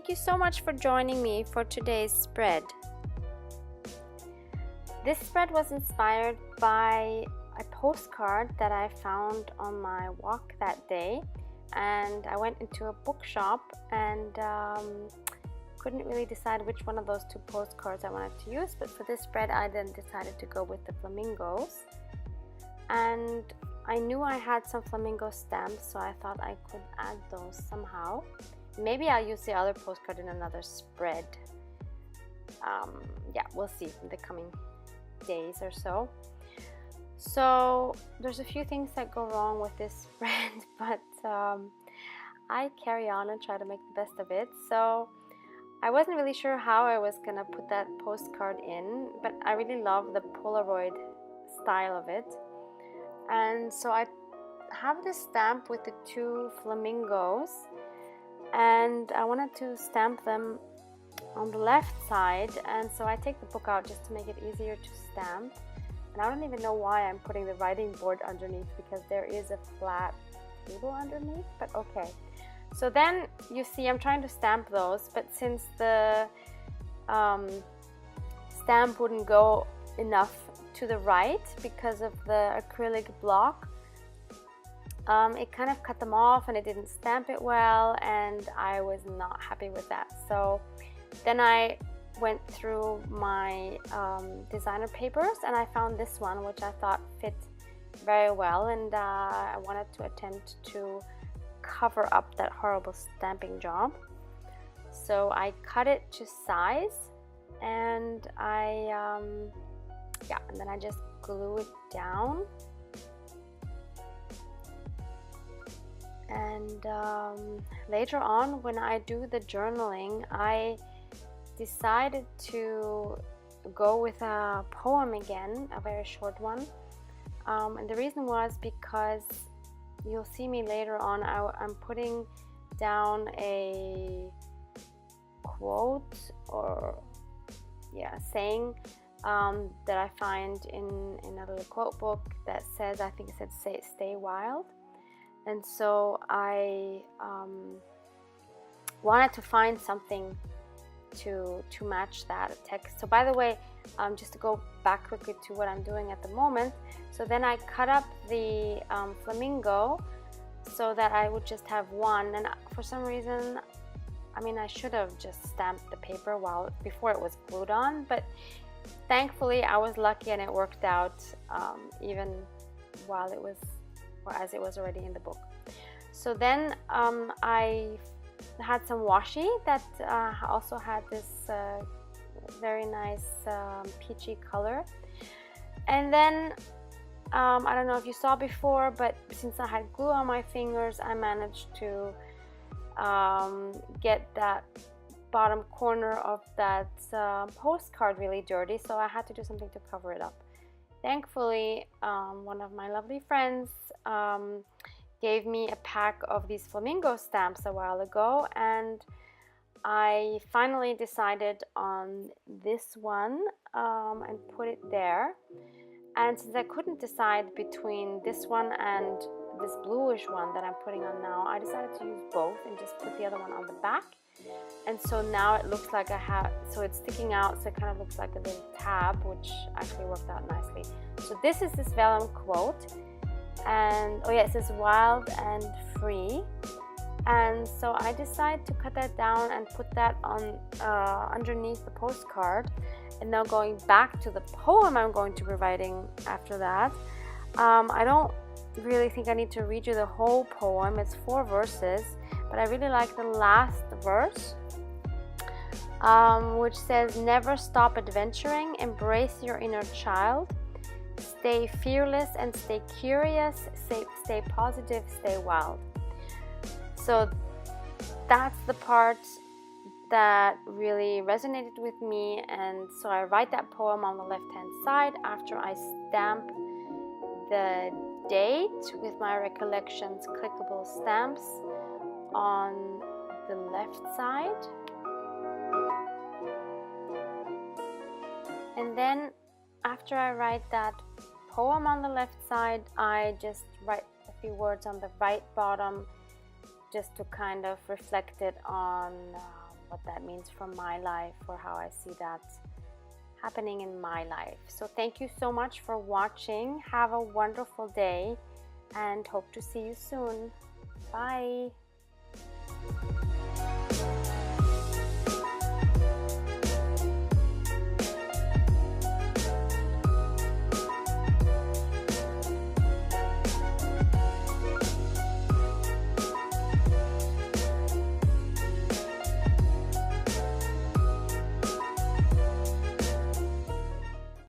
Thank you so much for joining me for today's spread. This spread was inspired by a postcard that I found on my walk that day, and I went into a bookshop and couldn't really decide which one of those two postcards I wanted to use, but for this spread I then decided to go with the flamingos. And I knew I had some flamingo stamps, so I thought I could add those somehow. Maybe I'll use the other postcard in another spread. Yeah, we'll see in the coming days or so. So there's a few things that go wrong with this spread, but I carry on and try to make the best of it. So I wasn't really sure how I was gonna put that postcard in, but I really love the Polaroid style of it. And so I have this stamp with the two flamingos, and I wanted to stamp them on the left side, and so I take the book out just to make it easier to stamp. And I don't even know why I'm putting the writing board underneath, because there is a flat table underneath, but okay. So then you see I'm trying to stamp those, but since the stamp wouldn't go enough to the right because of the acrylic block, it kind of cut them off and it didn't stamp it well, and I was not happy with that. So then I went through my designer papers and I found this one, which I thought fit very well, and I wanted to attempt to cover up that horrible stamping job. So I cut it to size, and and then I just glue it down. And later on, when I do the journaling, I decided to go with a poem again, a very short one. And the reason was because you'll see me later on, I'm putting down a quote or saying that I find in a little quote book that says, I think it said, stay wild. And so I wanted to find something to match that text. So by the way, just to go back quickly to what I'm doing at the moment, so then I cut up the flamingo so that I would just have one, and for some reason, I mean, I should have just stamped the paper before it was glued on, but thankfully I was lucky and it worked out even while it was, or as it was already in the book. So then I had some washi that also had this very nice peachy color. And then I don't know if you saw before, but since I had glue on my fingers, I managed to get that bottom corner of that postcard really dirty, so I had to do something to cover it up. Thankfully, one of my lovely friends gave me a pack of these flamingo stamps a while ago, and I finally decided on this one and put it there. And since I couldn't decide between this one and this bluish one that I'm putting on now, I decided to use both and just put the other one on the back. And so now it looks like I have, so it's sticking out, so it kind of looks like a little tab, which actually worked out nicely. So this is this vellum quote, and oh yeah, it says wild and free. And so I decided to cut that down and put that on underneath the postcard. And now going back to the poem I'm going to be writing after that, I don't really think I need to read you the whole poem. It's 4 verses, but I really like the last verse, which says, never stop adventuring, embrace your inner child, stay fearless and stay curious, stay positive, stay wild. So that's the part that really resonated with me, and so I write that poem on the left hand side after I stamp the date with my recollections clickable stamps on the left side. And then after I write that poem on the left side, I just write a few words on the right bottom just to kind of reflect it on what that means for my life, or how I see that happening in my life. So thank you so much for watching. Have a wonderful day and hope to see you soon. Bye.